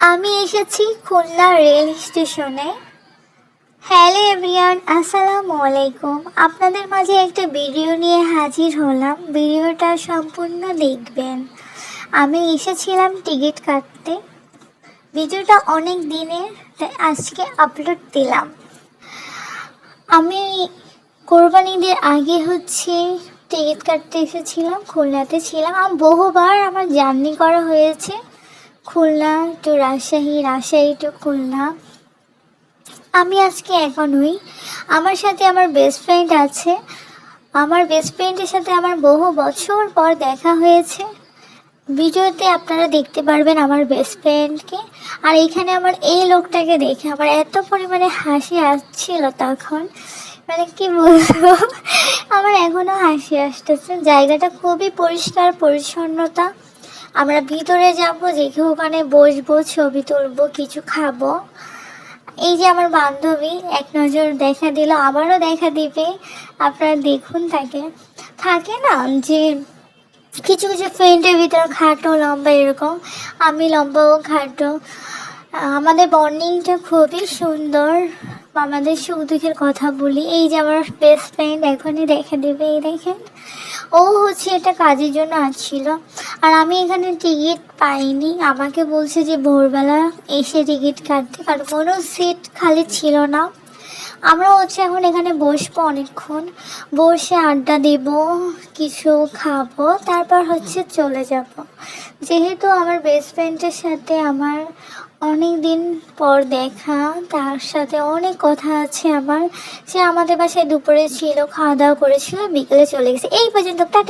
আমি এসেছি খুলনা রেল স্টেশনে। হ্যালো এভরিওয়ান, আসসালামু আলাইকুম। আপনাদের মাঝে একটা ভিডিও নিয়ে হাজির হলাম, ভিডিওটা সম্পূর্ণ দেখবেন। আমি এসেছিলাম টিকিট কাটতে। ভিডিওটা অনেক দিনের, তাই আজকে আপলোড দিলাম। আমি কোরবানিদের আগে টিকিট কাটতে এসেছিলাম, খুলনাতে ছিলাম। বহুবার আমার জার্নি করা হয়েছে, খুলনা টু রাজশাহী, রাজশাহী টু খুলনা। আমি আজকে একা নই, আমার সাথে আমার বেস্ট ফ্রেন্ড আছে। আমার বেস্ট ফ্রেন্ডের সাথে আমার বহু বছর পর দেখা হয়েছে। ভিডিওতে আপনারা দেখতে পারবেন আমার বেস্ট ফ্রেন্ডকে। আর এখানে আমার এই লোকটাকে দেখে আমার এত পরিমাণে হাসি আসছিল তখন, মানে কি বলবো, আমার এখনও হাসি আসতেছে। জায়গাটা খুবই পরিষ্কার পরিচ্ছন্নতা। আমরা ভিতরে যাব, দেখে ওখানে বসবো, ছবি তুলবো, কিছু খাবো। এই যে আমার বান্ধবী এক নজর দেখা দিল, আবারও দেখা দিবে। আপনারা দেখুন, থাকে না যে কিছু কিছু ফ্রেন্ডের ভিতরে খাটো লম্বা এরকম, আমি লম্বা ও খাটো। আমাদের বন্ডিংটা খুবই সুন্দর, আমাদের সুখ দুঃখের কথা বলি। এই যে আমার বেস্ট ফ্রেন্ড এখনই দেখা দেবে, এই দেখেন। ও এটা কাজের জন্য আসছিল, আর আমি এখানে টিকিট পাইনি। আমাকে বলছে যে ভোরবেলা এসে টিকিট কাটতে, কারণ কোনো সিট খালি ছিল না। আমরা এখন এখানে বসবো, অনেকক্ষণ বসে আড্ডা দেব, কিছু খাবো, তারপর চলে যাব। যেহেতু আমার বেস্ট ফ্রেন্ডের সাথে আমার অনেক দিন পর দেখা, তার সাথে অনেক কথা আছে আমার। সে আমাদের বাসায় দুপুরে ছিল, খাওয়া দাওয়া করেছিল, বিকেলে চলে গেছে। এই পর্যন্ত, টাটা।